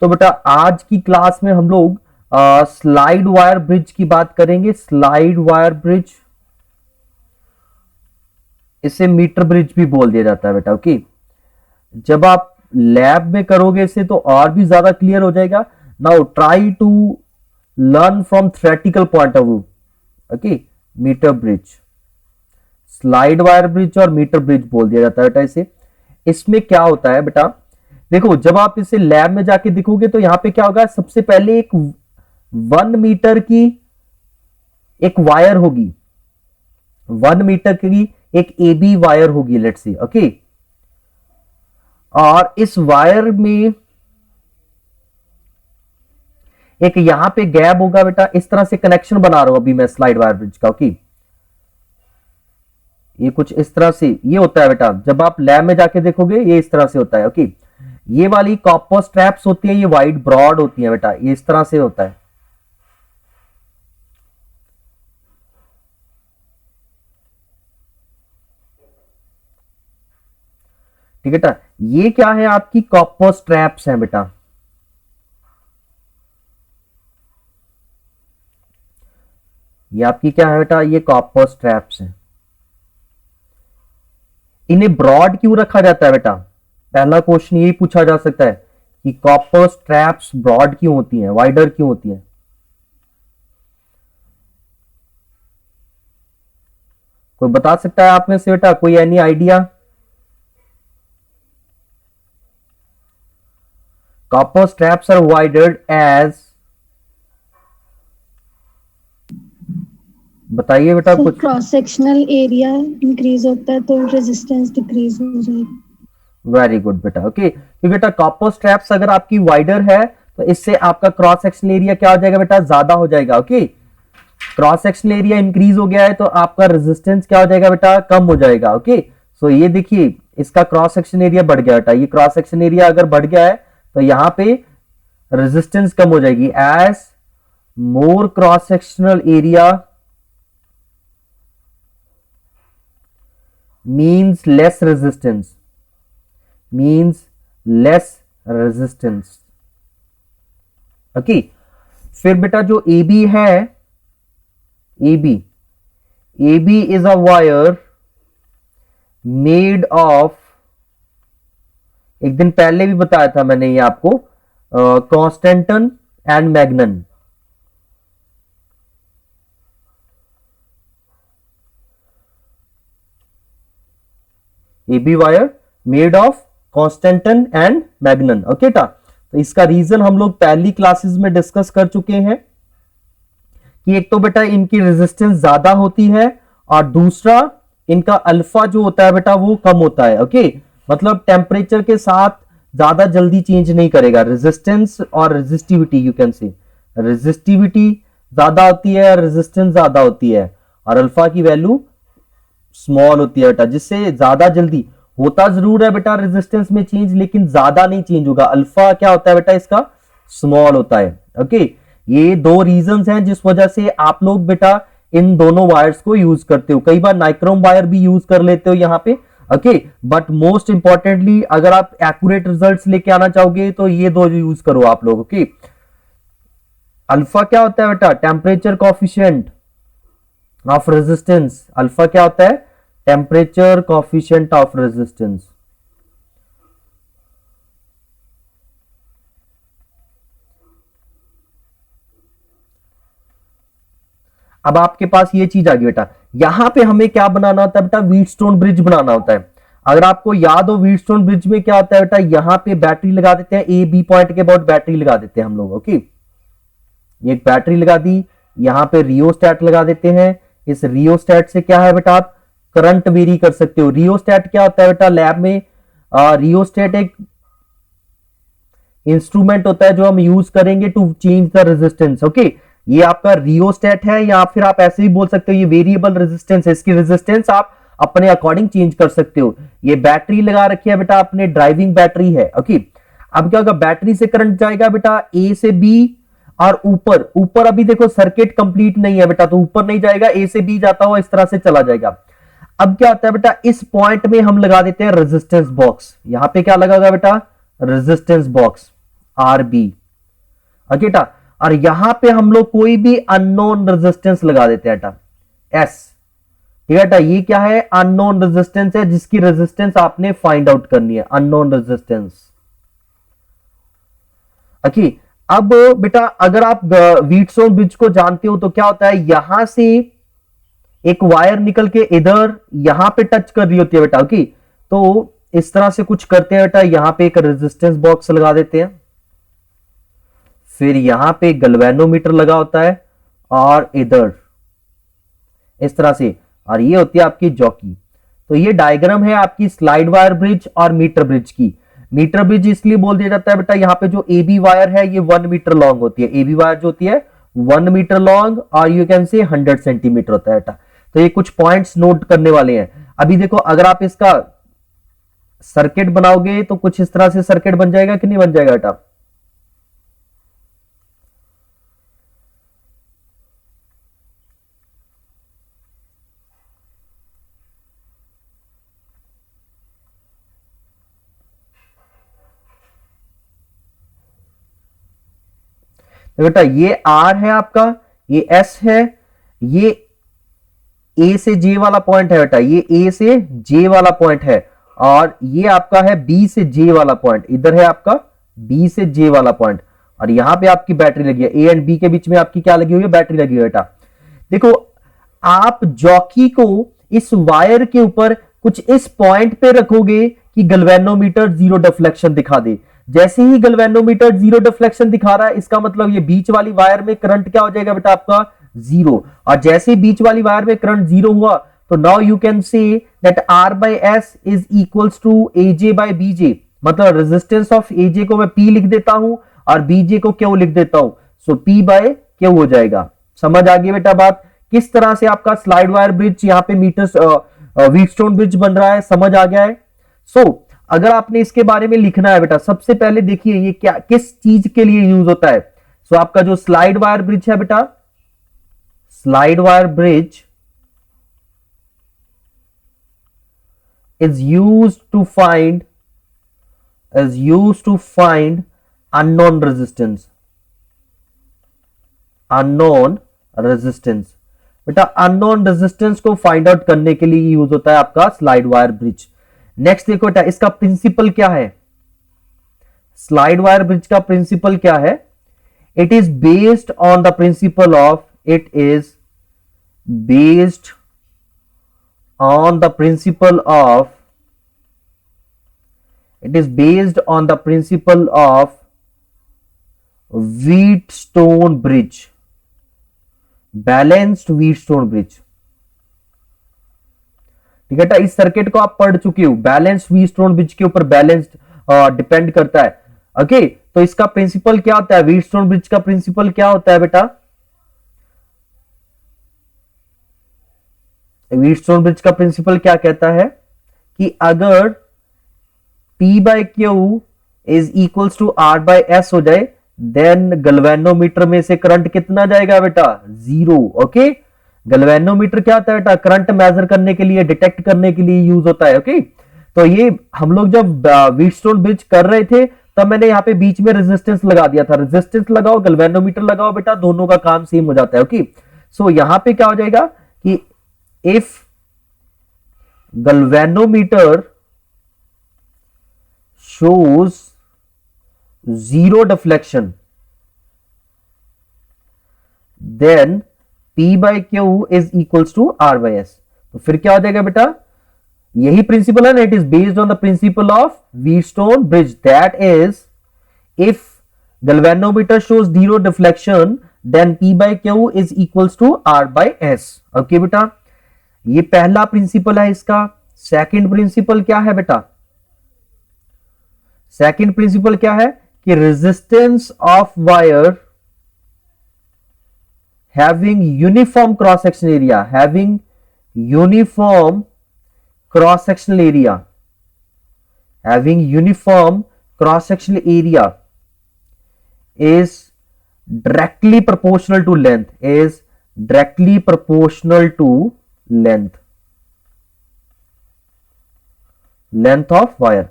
तो बेटा आज की क्लास में हम लोग स्लाइड वायर ब्रिज की बात करेंगे। स्लाइड वायर ब्रिज, इसे मीटर ब्रिज भी बोल दिया जाता है बेटा। ओके, जब आप लैब में करोगे इसे तो और भी ज्यादा क्लियर हो जाएगा। Now try to learn from theoretical point of view. Okay, metre bridge, slide wire bridge और मीटर ब्रिज बोल दिया जाता है बेटा इसे। इसमें क्या होता है बेटा, देखो जब आप इसे लैब में जाके देखोगे तो यहां पे क्या होगा, सबसे पहले एक 1 मीटर की एक वायर होगी, 1 मीटर की एक एबी वायर होगी, लेट्स सी। ओके, और इस वायर में एक यहां पे गैप होगा बेटा। इस तरह से कनेक्शन बना रहा हूं अभी मैं स्लाइड वायर ब्रिज का। ओके, ये कुछ इस तरह से ये होता है बेटा। जब आप लैब में जाके देखोगे ये इस तरह से होता है। ओके, ये वाली कॉपर स्ट्रैप्स होती है, ये वाइड ब्रॉड होती है बेटा, ये इस तरह से होता है। ठीक है बेटा, ये क्या है, आपकी कॉपर स्ट्रैप्स हैं बेटा। ये आपकी क्या है बेटा, ये कॉपर स्ट्रैप्स हैं। इन्हें ब्रॉड क्यों रखा जाता है बेटा, पहला क्वेश्चन यही पूछा जा सकता है कि कॉपर स्ट्रैप्स ब्रॉड क्यों होती हैं, वाइडर क्यों होती हैं। कोई बता सकता है आप में से बेटा, कोई any idea? Copper straps are wider edge, बताइए बेटा कुछ। क्रॉस सेक्शनल एरिया इंक्रीज होता है तो रेजिस्टेंस डिक्रीज हो जाएगी। वेरी गुड बेटा। ओके, क्योंकि बेटा कॉपर स्ट्रैप्स अगर आपकी वाइडर है तो इससे आपका क्रॉस सेक्शनल एरिया क्या हो जाएगा बेटा, ज्यादा हो जाएगा। Okay, cross sectional area increase हो गया है तो आपका रेजिस्टेंस क्या हो जाएगा बेटा, कम हो जाएगा। ओके, सो ये देखिए इसका क्रॉस सेक्शन एरिया बढ़ गया बेटा। ये क्रॉस सेक्शन एरिया अगर बढ़ गया है तो यहां पे रेजिस्टेंस कम हो जाएगी। As more cross sectional area means less resistance, means less resistance। Okay, फिर बेटा जो AB है, AB is a wire made of, एक दिन पहले भी बताया था मैंने ये आपको, constantan and Magnon. AB wire made of constantan and Magnon. Okay टा, तो इसका रीजन हम लोग पहली क्लासेस में डिस्कस कर चुके हैं कि एक तो बेटा इनकी रेजिस्टेंस ज्यादा होती है और दूसरा इनका अल्फा जो होता है बेटा वो कम होता है। ओके, मतलब टेम्परेचर के साथ ज्यादा जल्दी चेंज नहीं करेगा। रेजिस्टेंस और रेजिस्टिविटी, यू कैन से रेजिस्टिविटी ज्यादा होती है, रेजिस्टेंस ज्यादा होती है, और अल्फा की वैल्यू स्मॉल होती है बेटा, जिससे ज्यादा जल्दी होता जरूर है बेटा रेजिस्टेंस में चेंज, लेकिन ज्यादा नहीं चेंज होगा। अल्फा क्या होता है बेटा, इसका स्मॉल होता है। ओके, ये दो रीजंस हैं जिस वजह से आप लोग बेटा इन दोनों वायर्स को यूज करते हो। कई बार नाइक्रोम वायर भी यूज कर लेते हो यहां पे। ओके, बट मोस्ट इंपॉर्टेंटली अगर आप एक्यूरेट रिजल्ट्स लेके आना चाहोगे तो ये दो यूज करो आप लोग। ओके, अल्फा क्या होता है बेटा, temperature coefficient of resistance. Alpha क्या होता है, टेम्परेचर कॉफिशिएंट ऑफ रेजिस्टेंस। अब आपके पास ये चीज आ गई बेटा, यहां पे हमें क्या बनाना होता है बेटा, व्हीटस्टोन ब्रिज बनाना होता है। अगर आपको याद हो व्हीटस्टोन ब्रिज में क्या होता है बेटा, यहां पे बैटरी लगा देते हैं, ए बी पॉइंट के बाद बैटरी लगा देते हैं हम लोग। ओके, ये एक बैटरी लगा दी, यहां पे रियोस्टैट लगा देते हैं। इस रियोस्टैट से क्या है बेटा, आप करंट वेरी कर सकते हो। रियोस्टैट क्या होता है बेटा, लैब में रियोस्टैट एक इंस्ट्रूमेंट होता है जो हम यूज करेंगे to change the resistance. Okay, ये आपका रियोस्टैट है, या फिर आप ऐसे ही बोल सकते हो ये वेरिएबल रेजिस्टेंस है। इसकी रेजिस्टेंस आप अपने अकॉर्डिंग चेंज कर सकते हो। ये बैटरी लगा रखी है बेटा, अपने ड्राइविंग बैटरी है। ओके, अब क्या होगा, बैटरी से करंट जाएगा बेटा ए से बी, और ऊपर ऊपर अभी देखो सर्किट कंप्लीट नहीं है बेटा, तो ऊपर नहीं जाएगा, ए से बी जाता हुआ इस तरह से चला जाएगा। अब क्या होता है बेटा, इस पॉइंट में हम लगा देते हैं रेजिस्टेंस बॉक्स। यहां पे क्या लगा बेटा, resistance box. R B, okay बेटा। और यहां पे हम लोग कोई भी अननोन रेजिस्टेंस लगा देते हैं बेटा, एस, ठीक है बेटा। ये क्या है, अननोन रेजिस्टेंस है, जिसकी रेजिस्टेंस आपने फाइंड आउट करनी है, अननोन रेजिस्टेंस, ओके। अब बेटा अगर आप व्हीटस्टोन ब्रिज को जानते हो तो क्या होता है, यहां से एक वायर निकल के इधर यहां पे टच कर रही होती है बेटा, ओके। तो इस तरह से कुछ करते हैं बेटा, यहां पे एक रेजिस्टेंस बॉक्स लगा देते हैं, फिर यहां पे गैल्वेनोमीटर लगा होता है और इधर इस तरह से, और ये होती है आपकी जॉकी। तो ये डायग्राम है आपकी स्लाइड वायर ब्रिज और मीटर ब्रिज की। मीटर ब्रिज इसलिए बोल दिया जाता है बेटा, यहां पे जो ए बी वायर है ये 1 मीटर लॉन्ग होती है, ए बी वायर जो होती है 1 मीटर लॉन्ग और यू कैन से 100 सेंटीमीटर होता है बेटा। तो ये कुछ पॉइंट्स नोट करने वाले हैं। अभी देखो अगर आप इसका सर्किट बनाओगे तो कुछ इस तरह से सर्किट बन जाएगा कि नहीं बन जाएगा बेटा। तो बेटा ये आर है आपका, ये एस है, ये ए से जे वाला पॉइंट है बेटा, ये ए से जे वाला पॉइंट है, और ये आपका है बी से जे वाला पॉइंट, इधर है आपका बी से जे वाला पॉइंट, और यहां पे आपकी बैटरी लगी है, ए एंड बी के बीच में आपकी क्या लगी हुई है, बैटरी लगी हुई है बेटा। देखो आप जॉकी को इस वायर के ऊपर कुछ इस पॉइंट पे रखोगे कि गैल्वेनोमीटर जीरो डिफ्लेक्शन दिखा दे। जैसे ही गैल्वेनोमीटर जीरो डिफ्लेक्शन दिखा रहा है, इसका मतलब ये बीच वाली वायर में करंट क्या हो जाएगा बेटा आपका, जीरो। और जैसे ही बीच वाली वायर में करंट जीरो हुआ तो now you can say that R by S is equals to AJ by BJ, मतलब रेजिस्टेंस ऑफ एजे को मैं पी लिख देता हूं और बीजे को क्यू लिख देता हूं, सो पी बाय क्यू हो जाएगा। समझ आ गई बेटा बात, किस तरह से आपका स्लाइड वायर ब्रिज यहाँ पे मीटर्स व्हीटस्टोन ब्रिज बन रहा है, समझ आ गया है। सो अगर आपने इसके बारे में लिखना है बेटा, सबसे पहले देखिए ये क्या किस चीज के लिए यूज होता है। सो आपका जो स्लाइड वायर ब्रिज है बेटा, slide wire bridge is used to find unknown resistance, unknown resistance बेटा, अननोन रेजिस्टेंस को फाइंड आउट करने के लिए यूज होता है आपका स्लाइड वायर ब्रिज। नेक्स्ट देखो बेटा इसका प्रिंसिपल क्या है, स्लाइड वायर ब्रिज का प्रिंसिपल क्या है, it is based on the principle of, it is based on the principle of, it is based on the principle of Wheatstone bridge, balanced Wheatstone bridge। ठीक है बेटा, इस circuit को आप पढ़ चुके हो, बैलेंस्ड व्हीटस्टोन ब्रिज के ऊपर बैलेंस्ड डिपेंड करता है, ओके। तो इसका प्रिंसिपल क्या होता है, व्हीटस्टोन ब्रिज का प्रिंसिपल क्या होता है बेटा, व्हीटस्टोन ब्रिज का प्रिंसिपल क्या कहता है कि अगर P by Q is equals to R by S हो जाए, देन गैल्वेनोमीटर में से करंट कितना जाएगा बेटा, जीरो, ओके। गैल्वेनोमीटर क्या होता है बेटा, करंट मेजर करने के लिए, डिटेक्ट करने के लिए यूज होता है, ओके। तो ये हम लोग जब व्हीटस्टोन ब्रिज कर रहे थे तब मैंने यहाँ पे बीच में रेजिस्टेंस लगा दिया था, रेजिस्टेंस लगाओ गैल्वेनोमीटर लगाओ बेटा, दोनों का काम सेम हो जाता है, ओके। सो यहां पे क्या हो जाएगा कि if galvanometer shows zero deflection, then P by Q is equals to R by S। तो फिर क्या हो जाएगा बेटा, यही प्रिंसिपल है ना, it is based on the principle of Wheatstone bridge, that is if galvanometer shows zero deflection then P by Q is equals to R by S, okay बेटा। ये पहला प्रिंसिपल है इसका। सेकंड प्रिंसिपल क्या है बेटा, सेकंड प्रिंसिपल क्या है कि resistance of wire having uniform cross section area, having uniform cross sectional area, having uniform cross sectional area is directly proportional to length, is directly proportional to length, length of wire।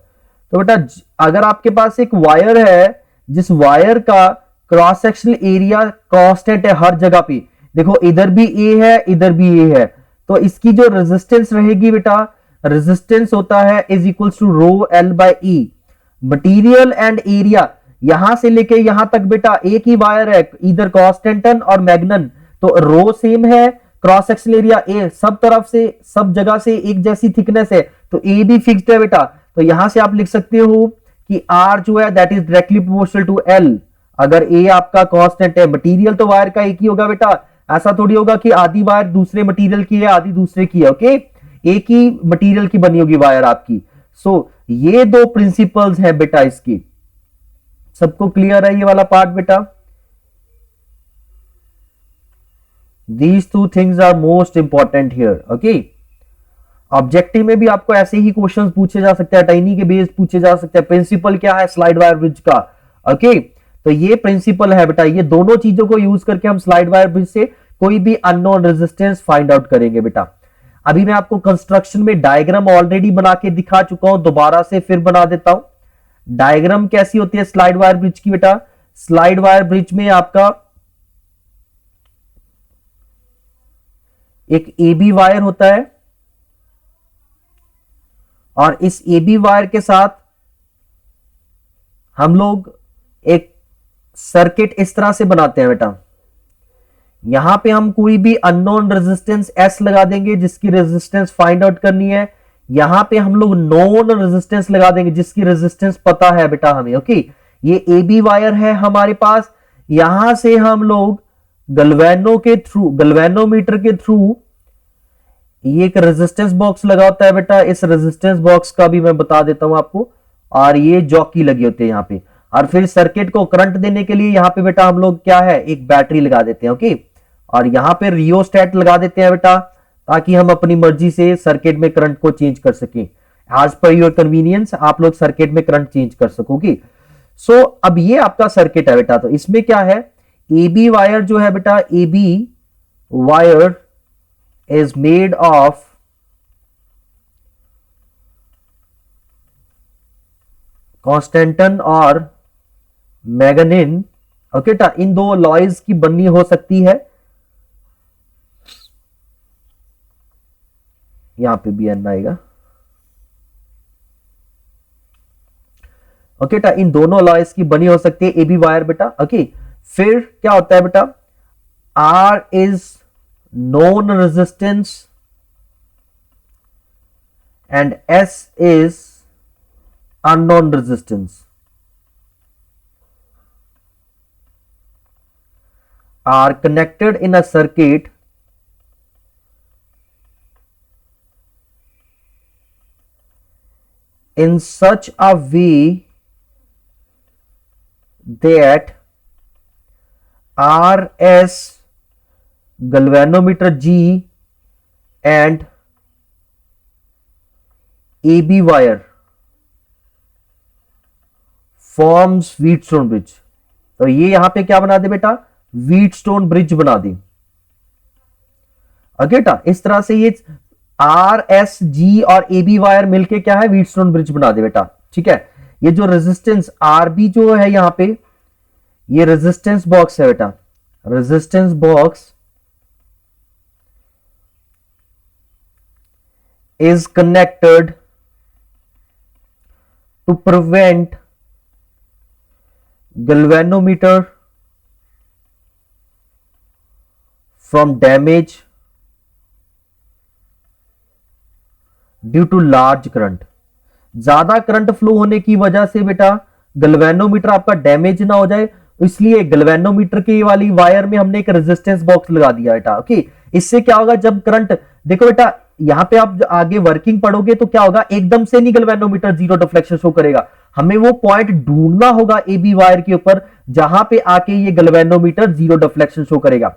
तो बेटा अगर आपके पास एक wire है जिस wire का cross sectional area constant है हर जगह पे, देखो इधर भी ए है इधर भी ए है, तो इसकी जो रेजिस्टेंस रहेगी बेटा, रेजिस्टेंस होता है is equals to rho L by E. Material and area यहां से लेके यहां तक बेटा एक ही वायर है, इधर कॉन्स्टेंटन और मैग्नन, तो रो सेम है, क्रॉस सेक्शनल एरिया ए, सब तरफ से सब जगह से एक जैसी थिकनेस है, तो ए भी फिक्स्ड है बेटा। तो यहां से आप लिख सकते हो कि आर जो है that is directly proportional to L. अगर ए आपका कांस्टेंट है, मटेरियल तो वायर का एक ही होगा बेटा, ऐसा थोड़ी होगा कि आधी वायर दूसरे मटेरियल की है आधी दूसरे की है, ओके, एक ही मटेरियल की बनी होगी वायर आपकी। सो ये दो प्रिंसिपल्स हैं बेटा इसकी। सबको क्लियर है ये वाला पार्ट बेटा? These two things are most important here, okay. Objective में भी आपको ऐसे ही क्वेश्चंस पूछे जा सकते हैं, टाइनी के बेस पूछे जा सकते हैं। प्रिंसिपल क्या है स्लाइड वायर ब्रिज का, ओके, तो ये प्रिंसिपल है बेटा। ये दोनों चीजों को यूज करके हम स्लाइड वायर ब्रिज से कोई भी अननोन रेजिस्टेंस फाइंड आउट करेंगे बेटा। अभी मैं आपको कंस्ट्रक्शन में डायग्राम ऑलरेडी बना के दिखा चुका हूं, दोबारा से फिर बना देता हूं। डायग्राम कैसी होती है स्लाइड वायर ब्रिज की बेटा? स्लाइड वायर ब्रिज में आपका एक एबी वायर होता है और इस एबी वायर के साथ हम लोग एक सर्किट इस तरह से बनाते हैं बेटा। यहां पे हम कोई भी अननोन रेजिस्टेंस एस लगा देंगे जिसकी रेजिस्टेंस फाइंड आउट करनी है। यहां पे हम लोग नोन रेजिस्टेंस लगा देंगे जिसकी रेजिस्टेंस पता है बेटा हमें, ओके। ये एबी वायर है हमारे पास, यहां से हम लोग गलवेनोमीटर के थ्रू ये एक रेजिस्टेंस बॉक्स लगा होता है बेटा। इस रेजिस्टेंस बॉक्स का भी मैं बता देता हूं आपको, और ये जॉकी लगे होते हैं यहां पे। और फिर सर्किट को करंट देने के लिए यहां पे बेटा हम लोग क्या है एक बैटरी लगा देते हैं, ओके। और यहां पे रियोस्टेट लगा देते हैं बेटा ताकि हम अपनी मर्जी से सर्किट में करंट को चेंज कर सकें। एज पर योर कन्वीनियंस आप लोग सर्किट में करंट चेंज कर सकोगे। सो अब ये आपका सर्किट है बेटा। तो इसमें क्या है, एबी वायर जो है बेटा, AB wire is made of constantan और मैग्नीन, ओके टा, इन दो लॉयज की बनी हो सकती है। यहां पे भी एन आएगा, ओके टा, इन दोनों लॉयज की बनी हो सकती है एबी वायर बेटा, ओके। फिर क्या होता है बेटा, R is known resistance and S is unknown resistance. are connected in a circuit in such a way that RS galvanometer G and AB wire forms Wheatstone bridge। तो ये यहां पे क्या बना दे बेटा, व्हीटस्टोन ब्रिज बना दी, ओके टा। इस तरह से ये आर एस जी और ए बी वायर मिलके क्या है व्हीटस्टोन ब्रिज बना दे बेटा, ठीक है। ये जो रेजिस्टेंस आर बी जो है यहां पे, ये रेजिस्टेंस बॉक्स है बेटा। Resistance box is connected to prevent galvanometer from damage due to large current. ज्यादा करंट फ्लो होने की वजह से बेटा गलवेनोमीटर आपका डैमेज ना हो जाए, इसलिए गलवेनोमीटर की वाली वायर में हमने एक रेजिस्टेंस बॉक्स लगा दिया बेटा, ओके। इससे क्या होगा, जब करंट, देखो बेटा यहां पे आप आगे वर्किंग पढ़ोगे तो क्या होगा, एकदम से नहीं गलवेनोमीटर जीरो डिफ्लेक्शन शो करेगा, हमें वो पॉइंट ढूंढना होगा एबी वायर के ऊपर जहां पे आके ये गलवेनोमीटर जीरो डिफ्लेक्शन शो करेगा।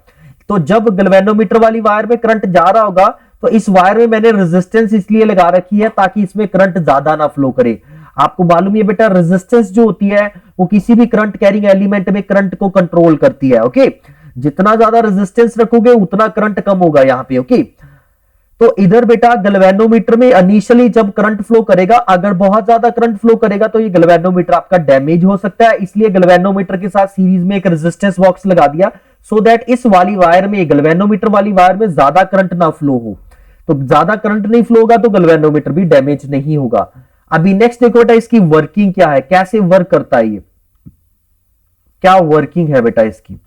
तो जब गलवेनोमीटर वाली वायर में करंट जा रहा होगा तो इस वायर में मैंने रेजिस्टेंस इसलिए लगा रखी है ताकि इसमें करंट ज्यादा ना फ्लो करे। आपको मालूम है बेटा रेजिस्टेंस जो होती है वो किसी भी करंट कैरिंग एलिमेंट में करंट को कंट्रोल करती है, ओके। जितना ज्यादा रेजिस्टेंस रखोगे उतना करंट कम होगा यहां पे, ओके। तो इधर बेटा गैल्वेनोमीटर में इनिशियली जब करंट फ्लो करेगा, अगर बहुत ज्यादा करंट फ्लो करेगा तो ये गैल्वेनोमीटर आपका डैमेज हो सकता है, इसलिए गैल्वेनोमीटर के साथ सीरीज में एक रेजिस्टेंस बॉक्स लगा दिया सो दैट इस वाली वायर में, गैल्वेनोमीटर वाली वायर में ज्यादा करंट ना फ्लो हो। तो ज्यादा करंट नहीं फ्लो होगा तो गैल्वेनोमीटर भी डैमेज नहीं होगा। अभी नेक्स्ट देखो बेटा इसकी वर्किंग क्या है, कैसे वर्क करता है, ये क्या वर्किंग है बेटा इसकी।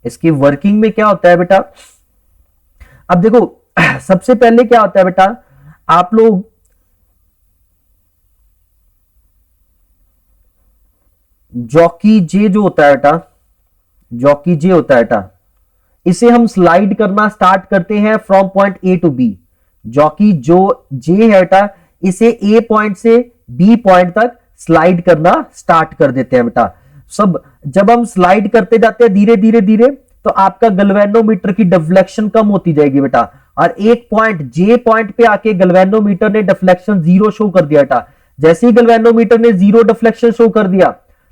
इसकी वर्किंग में क्या होता है बेटा, अब देखो सबसे पहले क्या होता है बेटा, आप लोग जॉकी जे जो होता है बेटा, जॉकी जे होता है बेटा, इसे हम स्लाइड करना स्टार्ट करते हैं from point A to B. Jockey जो जे है बेटा, इसे ए पॉइंट से बी पॉइंट तक स्लाइड करना स्टार्ट कर देते हैं बेटा। सब जब हम स्लाइड करते जाते हैं धीरे धीरे धीरे, तो आपका गैल्वेनोमीटर की डिफ्लेक्शन कम होती जाएगी बेटा, और एक पॉइंट जे पॉइंट पे आके गैल्वेनोमीटर ने डिफ्लेक्शन 0 शो कर दिया बेटा। जैसे ही गैल्वेनोमीटर ने 0 डिफ्लेक्शन शो कर दिया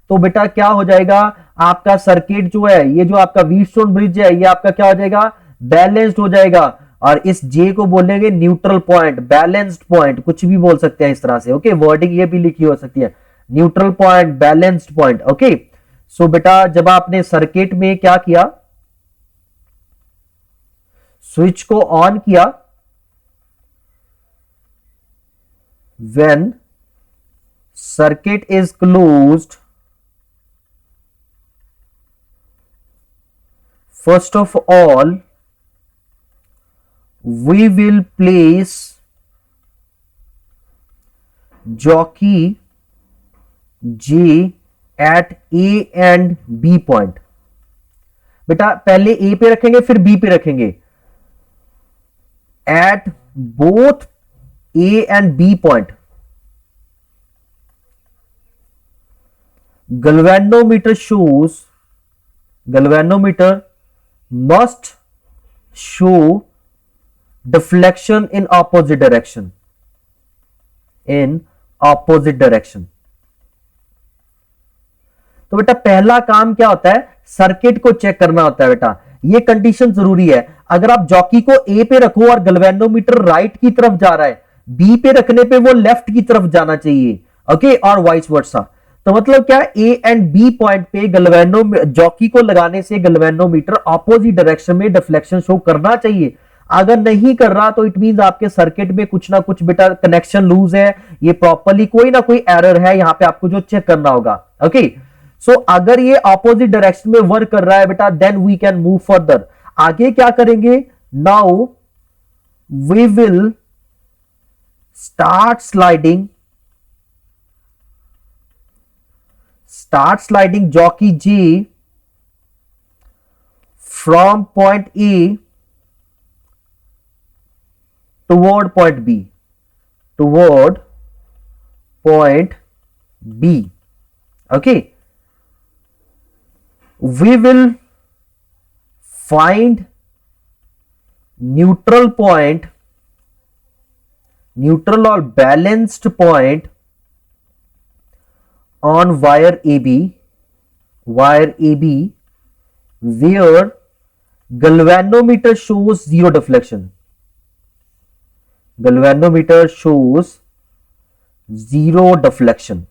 तो बेटा क्या हो जाएगा, आपका सर्किट जो है, ये जो आपका व्हीटस्टोन ब्रिज है, ये आपका क्या हो जाएगा, बैलेंस्ड हो जाएगा। और इस जे को बोलेंगे न्यूट्रल पॉइंट, बैलेंस्ड पॉइंट, कुछ भी बोल सकते हैं इस तरह से। ओके, वर्डिंग ये भी लिखी हो सकती है, neutral point, balanced point. Okay, so बेटा जब आपने सर्किट में क्या किया, स्विच को ऑन किया, when circuit is closed, first of all we will place jockey J at A and B point। बेटा पहले A पे रखेंगे फिर B पे रखेंगे, at both A and B point। galvanometer shows, galvanometer must show deflection in opposite direction, in opposite direction। तो बेटा पहला काम क्या होता है, सर्किट को चेक करना होता है बेटा। ये कंडीशन जरूरी है, अगर आप जॉकी को ए पे रखो और गैल्वेनोमीटर राइट की तरफ जा रहा है, बी पे रखने पे वो लेफ्ट की तरफ जाना चाहिए। ओके, और वाइस वर्सा। तो मतलब क्या, ए एंड बी पॉइंट पे जॉकी को लगाने से गैल्वेनोमीटर ऑपोजिट डायरेक्शन में डिफ्लेक्शन शो करना चाहिए। अगर नहीं कर रहा तो इट मींस आपके सर्किट में कुछ ना कुछ बेटा कनेक्शन लूज है, ये प्रॉपर्ली कोई ना कोई एरर है, यहां पे आपको जो चेक करना होगा। ओके, सो अगर ये ऑपोजिट डायरेक्शन में वर्क कर रहा है बेटा, then we can move further. आगे क्या करेंगे, now we will start sliding jockey J from point A toward point B, toward point B। Okay, we will find neutral point, neutral or balanced point on wire AB, where galvanometer shows zero deflection, galvanometer shows zero deflection।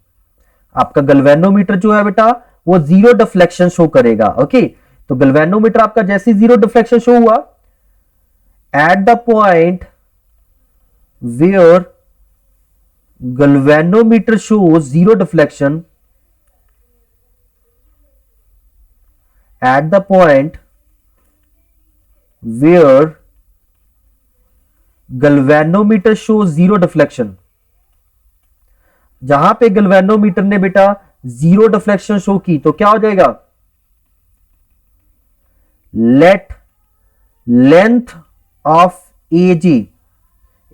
आपका galvanometer जो है बेटा वो zero deflection show करेगा। Okay, तो galvanometer आपका जैसे zero deflection show हुआ, at the point where galvanometer shows zero deflection, at the point where galvanometer shows zero deflection, जहां पे गैल्वेनोमीटर ने बेटा जीरो डिफ्लेक्शन शो की तो क्या हो जाएगा, let length of AG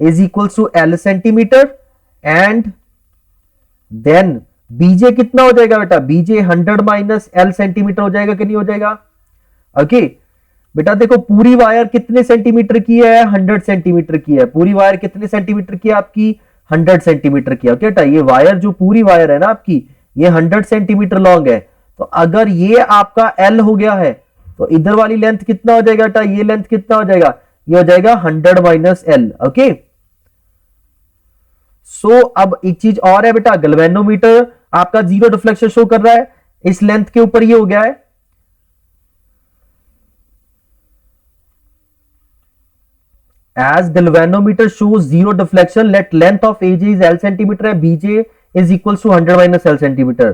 is equals to L centimetre and then BJ कितना हो जाएगा बेटा, बीजे 100 माइनस L सेंटीमीटर हो जाएगा कि नहीं हो जाएगा। ओके बेटा देखो पूरी वायर कितने सेंटीमीटर की है, 100 सेंटीमीटर की है। पूरी वायर कितने सेंटीमीटर की है आपकी, 100 सेंटीमीटर की है। ओके बेटा ये वायर जो पूरी वायर है ना आपकी, ये 100 सेंटीमीटर लॉन्ग है। तो अगर ये आपका L हो गया है तो इधर वाली लेंथ कितना हो जाएगा बेटा, ये लेंथ कितना हो जाएगा, ये हो जाएगा 100 माइनस एल। ओके, सो अब एक चीज और है बेटा, गैल्वेनोमीटर आपका जीरो डिफ्लेक्शन शो कर रहा है, इस लेंथ के ऊपर ये हो गया है। As galvanometer shows zero deflection, let length of AJ is L centimeter and BJ is equals to 100 minus L centimeter.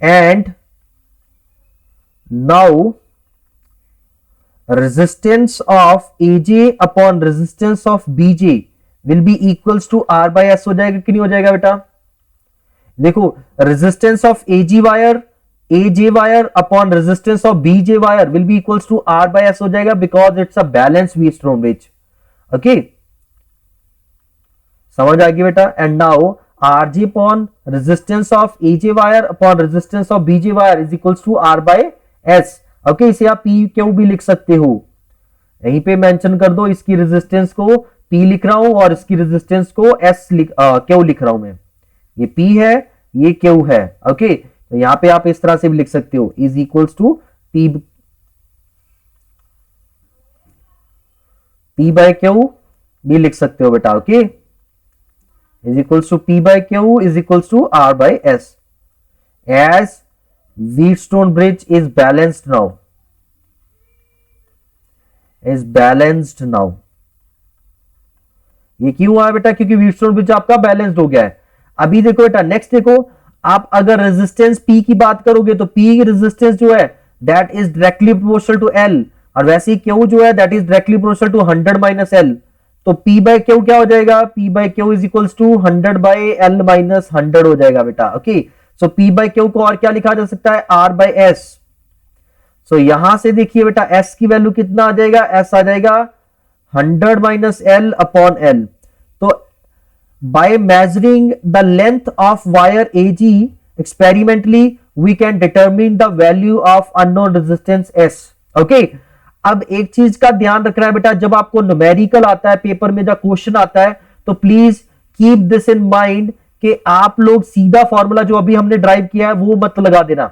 And now resistance of AJ upon resistance of BJ will be equals to R by S हो जाएगा कि नहीं हो जाएगा बेटा? देखो, resistance of AJ wire upon resistance of BJ wire will be equals to R by S हो जाएगा because it's a balanced Wheatstone bridge. Okay, समझ आ गई बेटा। And now RJ upon resistance of AJ wire upon resistance of BJ wire is equals to R by S. Okay, इसे आप P Q भी लिख सकते हो, यहीं पे मेंशन कर दो, इसकी रेजिस्टेंस को पी लिख रहा हूं और इसकी रेजिस्टेंस को एस क्यू लिख रहा हूं मैं। ये पी है, ये क्यू है। ओके, तो यहां पे आप इस तरह से भी लिख सकते हो, is equals to P by Q भी लिख सकते हो बेटा। Okay, is equals to P by Q is equals to R by S as Wheatstone bridge is balanced now, is balanced now। ये क्यों हुआ बेटा, क्योंकि Wheatstone bridge आपका बैलेंस्ड हो गया है। अभी देखो बेटा, नेक्स्ट देखो, आप अगर रेजिस्टेंस P की बात करोगे तो P रेजिस्टेंस जो है that is directly proportional to L, और वैसे ही Q जो है that is directly proportional to 100 minus L। तो P बाय Q क्या हो जाएगा, P by Q is equals to 100 by L minus 100 हो जाएगा बेटा। Okay, so P by Q को और क्या लिखा जा सकता है, R बाय S। सो यहां से देखिए बेटा, S की वैल्यू कितना आ जाएगा, S आ जाएगा 100 माइनस L अपॉन L। तो by measuring the length of wire AG experimentally we can determine the value of unknown resistance S। Okay, अब एक चीज का ध्यान रखना है बेटा, जब आपको न्यूमेरिकल आता है पेपर में, जब क्वेश्चन आता है, तो please keep this in mind कि आप लोग सीधा फॉर्मूला जो अभी हमने ड्राइव किया है वो मत लगा देना।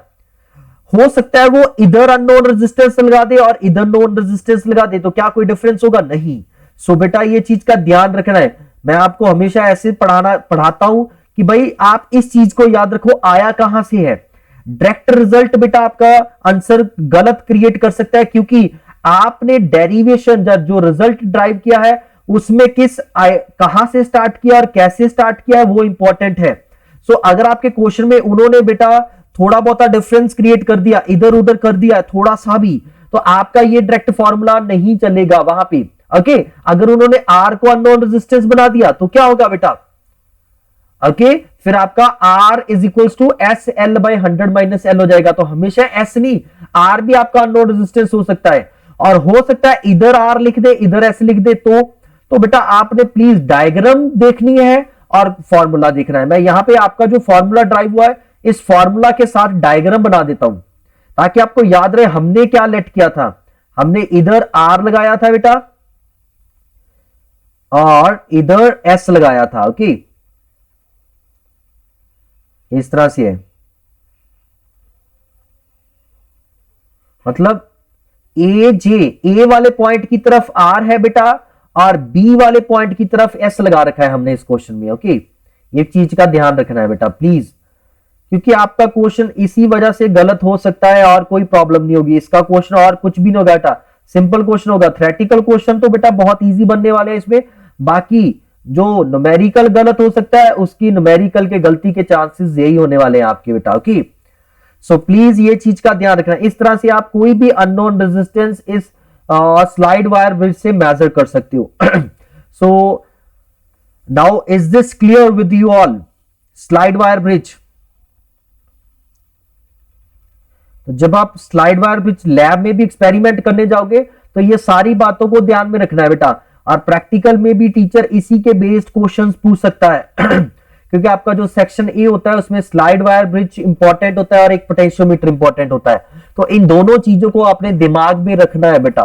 हो सकता है वो इधर अननोन रेजिस्टेंस लगा दे और इधर नोन रेजिस्टेंस लगा दे, तो क्या कोई डिफरेंस होगा, नहीं। सो बेटा ये चीज का ध्यान रखना है। मैं आपको हमेशा ऐसे पढ़ाता हूं कि भाई आप इस चीज को याद रखो, आया कहां से है। डायरेक्ट रिजल्ट बेटा आपका आंसर गलत क्रिएट कर सकता है, क्योंकि आपने डेरिवेशन जो रिजल्ट ड्राइव किया है उसमें कहां से स्टार्ट किया और कैसे स्टार्ट किया है वो इंपॉर्टेंट है। सो अगर आपके क्वेश्चन में उन्होंने बेटा थोड़ा बहुत डिफरेंस क्रिएट कर दिया, इधर उधर कर दिया थोड़ा सा भी, तो आपका ये डायरेक्ट फॉर्मूला नहीं चलेगा वहां पे। ओके, अगर उन्होंने R को अननोन रेजिस्टेंस बना दिया तो क्या होगा बेटा, ओके, फिर आपका R is equals to S L by 100 minus L हो जाएगा। तो हमेशा S नहीं, R भी आपका अननोन रेजिस्टेंस हो सकता है, और हो सकता है इधर R लिख दे इधर S लिख दे। तो बेटा आपने प्लीज डायग्राम देखनी है और फॉर्मूला देखना है। मैं यहां पे आपका जो फॉर्मूला ड्राइव हुआ है इस फॉर्मूला के साथ डायग्राम बना देता हूं, ताकि आपको याद रहे हमने क्या लेट किया था। हमने इधर R लगाया था बेटा और इधर S लगाया था। ओके, इस तरह से है, मतलब ए वाले पॉइंट की तरफ R है बेटा और B वाले पॉइंट की तरफ S लगा रखा है हमने इस क्वेश्चन में। ओके, ये चीज का ध्यान रखना है बेटा प्लीज, क्योंकि आपका क्वेश्चन इसी वजह से गलत हो सकता है और कोई प्रॉब्लम नहीं होगी। इसका क्वेश्चन और कुछ भी नहीं होगा बेटा, सिंपल क्वेश्चन होगा। थ्योरेटिकल क्वेश्चन तो बेटा बहुत इजी बनने वाले हैं इसमें, बाकी जो न्यूमेरिकल गलत हो सकता है उसकी न्यूमेरिकल के गलती के चांसेस यही होने वाले हैं आपके बेटा। ओके, सो प्लीज ये चीज का ध्यान रखना। इस तरह से आप कोई भी अननोन रेजिस्टेंस इस स्लाइड वायर ब्रिज से मेजर कर सकते हो। So now is this clear with you all, slide wire bridge. तो जब आप स्लाइड वायर ब्रिज लैब में भी एक्सपेरिमेंट करने जाओगे तो ये सारी बातों को ध्यान में रखना है बेटा, और प्रैक्टिकल में भी टीचर इसी के बेस्ड क्वेश्चंस पूछ सकता है। क्योंकि आपका जो सेक्शन ए होता है उसमें स्लाइड वायर ब्रिज इंपॉर्टेंट होता है और एक पोटेंशियोमीटर इंपॉर्टेंट होता है। तो इन दोनों चीजों को अपने दिमाग में रखना है बेटा।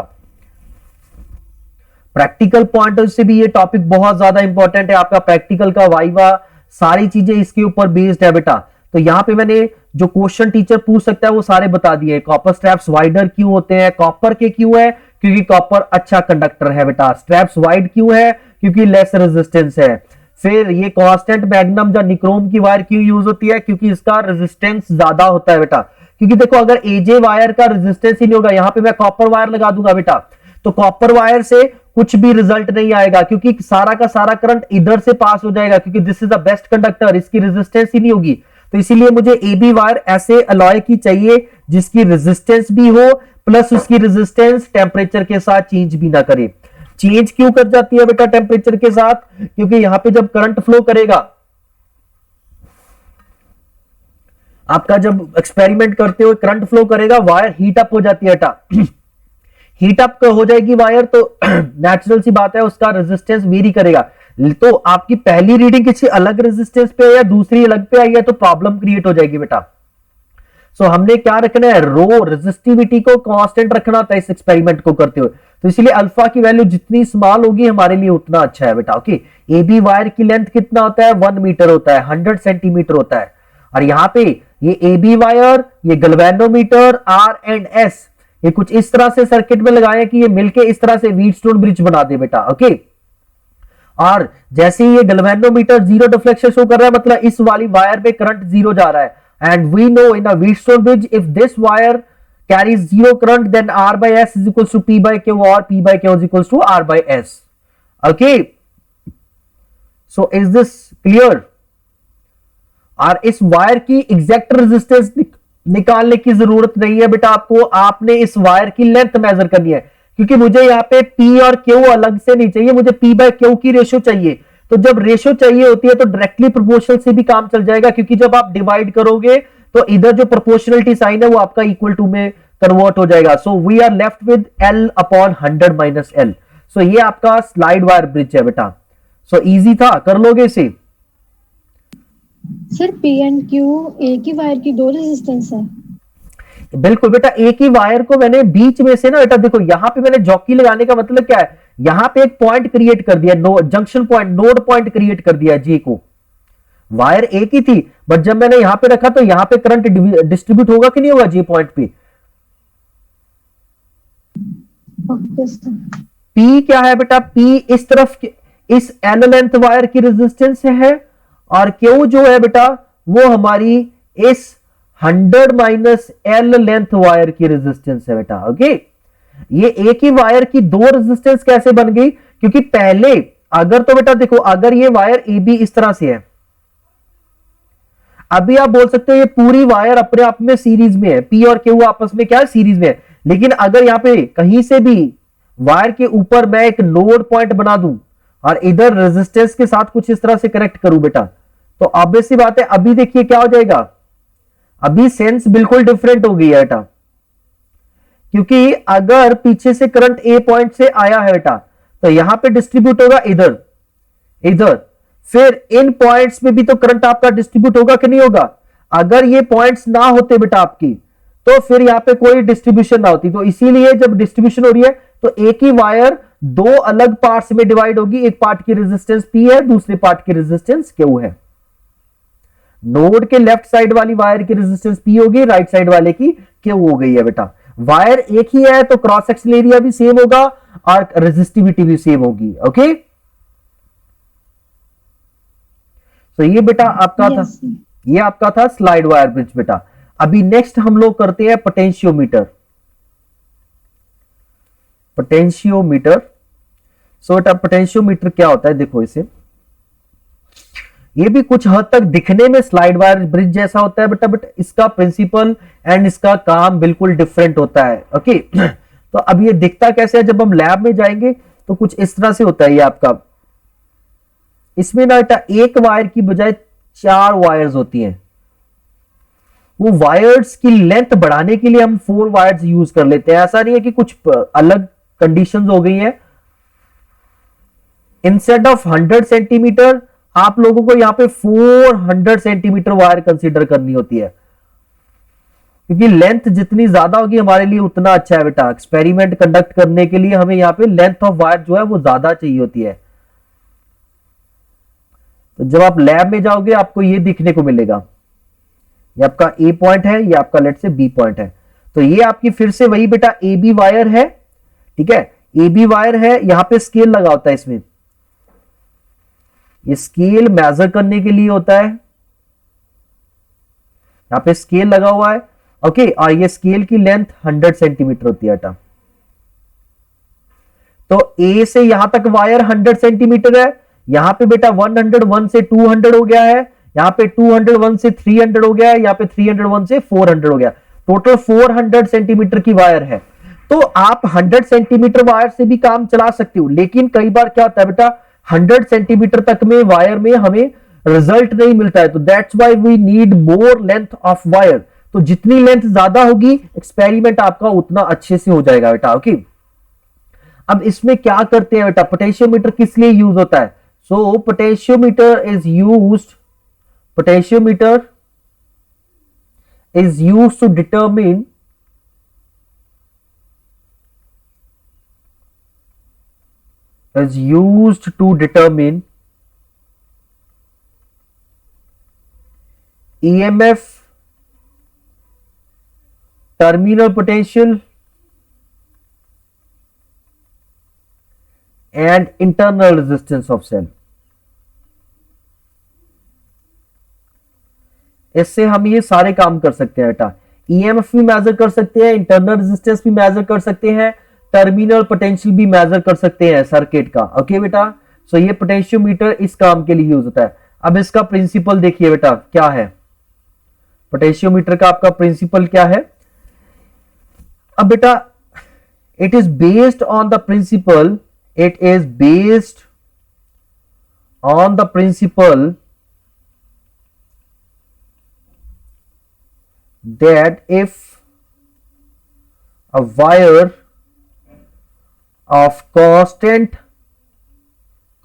प्रैक्टिकल पॉइंट से भी ये टॉपिक बहुत ज्यादा इंपॉर्टेंट है। आपका प्रैक्टिकल का वाइवा सारी चीजें इसके ऊपर बेस्ड है बेटा। तो यहां पे मैंने जो क्वेश्चन टीचर पूछ सकता है वो सारे बता दिए। कॉपर स्ट्रैप्स वाइडर क्यों होते हैं, कॉपर के क्यों है, क्योंकि कॉपर अच्छा कंडक्टर है बेटा। स्ट्रैप्स वाइड क्यों है, क्योंकि लेस रेजिस्टेंस है। फिर ये कांस्टेंट मैग्नम या निक्रोम की वायर क्यों यूज होती है, क्योंकि इसका रेजिस्टेंस ज्यादा होता है बेटा। क्योंकि देखो अगर एजे वायर का रेजिस्टेंस ही नहीं होगा, यहां पे मैं कॉपर वायर लगा दूंगा बेटा, तो कॉपर वायर से कुछ भी रिजल्ट नहीं आएगा, क्योंकि सारा का सारा करंट इधर से पास हो जाएगा, क्योंकि this is the best conductor, इसकी रेजिस्टेंस ही नहीं होगी। तो इसीलिए मुझे एबी वायर ऐसे अलॉय की चाहिए जिसकी रेजिस्टेंस भी हो, प्लस उसकी रेजिस्टेंस टेम्परेचर के साथ चेंज भी ना करे। चेंज क्यों कर जाती है बेटा टेम्परेचर के साथ, क्योंकि यहां पे जब करंट फ्लो करेगा, आपका जब एक्सपेरिमेंट करते हुए करंट फ्लो करेगा, वायर हीट अप हो जाती है बेटा। हीट अप हो जाएगी वायर, तो नेचुरल सी बात है उसका रेजिस्टेंस वेरी करेगा। तो आपकी पहली रीडिंग किसी अलग रेजिस्टेंस पे है या दूसरी अलग पे आई है, तो प्रॉब्लम क्रिएट हो जाएगी बेटा। सो हमने क्या रखना है, रो रेजिस्टिविटी को कांस्टेंट रखना था इस एक्सपेरिमेंट को करते हुए। तो इसलिए अल्फा की वैल्यू जितनी स्मॉल होगी हमारे लिए उतना अच्छा है बेटा। ओके, एबी वायर की लेंथ कितना होता है, 1 मीटर होता है, 100 सेंटीमीटर होता है। और यहां पे ये एबी वायर, ये गैल्वेनोमीटर, आर एंड एस, ये कुछ इस तरह से सर्किट में लगाए कि ये मिलके इस तरह से व्हीटस्टोन ब्रिज बना दे बेटा। ओके, और जैसे ही ये गैल्वेनोमीटर जीरो डिफ्लेक्शन शो कर रहा है, मतलब इस वाली वायर पे करंट जीरो जा रहा है। And we know in a Wheatstone bridge if this wire carries zero current, then R by S is equals to P by Q, or P by Q is equals to R by S. Okay, so is this clear? और इस wire की exact resistance निकालने की जरूरत नहीं है बेटा आपको, आपने इस वायर की लेंथ मेजर करनी है, क्योंकि मुझे यहाँ पे P और Q अलग से नहीं चाहिए, मुझे P by Q की रेशो चाहिए। तो जब रेशो चाहिए होती है तो डायरेक्टली प्रोपोर्शनल से भी काम चल जाएगा, क्योंकि जब आप डिवाइड करोगे तो इधर जो प्रोपोर्शनलिटी साइन है वो आपका इक्वल टू में कन्वर्ट हो जाएगा। So we are left with L upon 100 minus L। So ये आपका स्लाइड वायर ब्रिज है बेटा। सो इजी था, कर लोगे इसे। सर पी एंड क्यू एक ही वायर की दो रेजिस्टेंस है? बिल्कुल बेटा, एक ही वायर को मैंने बीच में से ना बेटा, देखो यहां पे मैंने जॉकी लगाने का मतलब क्या है, यहां पे एक पॉइंट क्रिएट कर दिया, junction point, node point create कर दिया जी को। वायर एक ही थी, बट जब मैंने यहां पे रखा तो यहां पे करंट डिस्ट्रीब्यूट होगा कि नहीं होगा जी पॉइंट पे। पी क्या है बेटा, पी इस तरफ इस एल लेंथ वायर की रेजिस्टेंस है, और क्यू जो है बेटा वो हमारी इस 100 माइनस एल लेंथ वायर की रेजिस्टेंस है बेटा। ओके, ये एक ही वायर की दो रेजिस्टेंस कैसे बन गई, क्योंकि पहले अगर तो बेटा देखो, अगर ये वायर ए बी इस तरह से है, अभी आप बोल सकते हो ये पूरी वायर अपने आप में सीरीज में है, पी और क्यू आपस में क्या है, सीरीज में है। लेकिन अगर यहां पे कहीं से भी वायर के ऊपर मैं एक नोड पॉइंट बना दूं और इधर रेजिस्टेंस के साथ कुछ इस तरह से कनेक्ट करूं बेटा, तो ऑब्वियस सी बात है, अभी देखिए क्या हो जाएगा, अभी सेंस बिल्कुल डिफरेंट हो गई है बेटा। क्योंकि अगर पीछे से करंट ए पॉइंट से आया है बेटा, तो यहां पे डिस्ट्रीब्यूट होगा इधर इधर, फिर इन पॉइंट्स में भी तो करंट आपका डिस्ट्रीब्यूट होगा कि नहीं होगा। अगर ये पॉइंट्स ना होते बेटा आपकी, तो फिर यहां पे कोई डिस्ट्रीब्यूशन ना होती। तो इसीलिए जब डिस्ट्रीब्यूशन हो रही है तो एक ही वायर दो अलग पार्ट्स में डिवाइड होगी, एक पार्ट की रेजिस्टेंस P है, दूसरे पार्ट की रेजिस्टेंस Q है। नोड के लेफ्ट साइड वाली वायर की रेजिस्टेंस P होगी, राइट साइड वाले की Q हो गई है बेटा। वायर एक ही है तो क्रॉस सेक्शनल एरिया भी सेम होगा और रेजिस्टिविटी भी सेम होगी। ओके, तो ये बेटा आपका था, ये आपका था स्लाइड वायर ब्रिज बेटा। अभी नेक्स्ट हम लोग करते हैं पोटेंशियोमीटर। पोटेंशियोमीटर, सो बेटा पोटेंशियोमीटर क्या होता है, देखो इसे, ये भी कुछ हद तक दिखने में स्लाइड वायर ब्रिज जैसा होता है बेटा, बट इसका प्रिंसिपल एंड इसका काम बिल्कुल डिफरेंट होता है। ओके, तो अब ये दिखता कैसे है, जब हम लैब में जाएंगे तो कुछ इस तरह से होता है ये आपका। इसमें ना बेटा एक वायर की बजाय 4 वायर्स होती हैं। वो वायर्स की लेंथ बढ़ाने के लिए हम 4 वायर्स यूज कर लेते हैं। ऐसा नहीं है कि कुछ अलग कंडीशंस हो गई हैं। इंस्टेड ऑफ 100 सेंटीमीटर आप लोगों को यहां पे 400 सेंटीमीटर वायर कंसीडर करनी होती है, क्योंकि लेंथ जितनी ज्यादा होगी हमारे लिए उतना अच्छा है बेटा। एक्सपेरिमेंट कंडक्ट करने के लिए हमें यहां पे लेंथ ऑफ वायर जो है वो ज्यादा चाहिए होती है। तो जब आप लैब में जाओगे आपको ये दिखने को मिलेगा। ये आपका ए पॉइंट है, ये आपका लेट से बी पॉइंट है। तो ये आपकी फिर से वही बेटा ए बी वायर है, ठीक है, ए बी वायर है, यहां पे स्केल लगा होता है इसमें, ये स्केल मेजर करने के लिए होता है, यहां पे स्केल लगा हुआ है, ओके। और ये स्केल की लेंथ 100 सेंटीमीटर होती है बेटा। तो ए से यहां तक वायर 100 सेंटीमीटर है, यहां पे बेटा 101 से 200 हो गया है, यहां पे 201 से 300 हो गया है, यहां पे 301 से 400 हो गया, टोटल 400 सेंटीमीटर की वायर है। तो आप 100 सेंटीमीटर वायर से भी काम चला सकते हो, लेकिन कई बार क्या होता है बेटा 100 सेंटीमीटर तक में वायर में हमें रिजल्ट नहीं मिलता है, तो that's why we need more length of wire. तो जितनी लेंथ ज्यादा होगी एक्सपेरिमेंट आपका उतना अच्छे से हो जाएगा बेटा, ओके। अब इसमें क्या करते हैं बेटा, पोटेंशियोमीटर किस लिए यूज होता है? So potentiometer is used to determine EMF, terminal potential and internal resistance of cell। इससे हम ये सारे काम कर सकते हैं बेटा, EMF भी मेजर कर सकते हैं, इंटरनल रेजिस्टेंस भी मेजर कर सकते हैं, टर्मिनल पोटेंशियल भी मेजर कर सकते हैं सर्किट का, ओके बेटा। सो ये पोटेंशियोमीटर इस काम के लिए यूज होता है। अब इसका प्रिंसिपल देखिए बेटा क्या है, पोटेंशियोमीटर का आपका प्रिंसिपल क्या है? अब बेटा it is based on the principle that if a wire of constant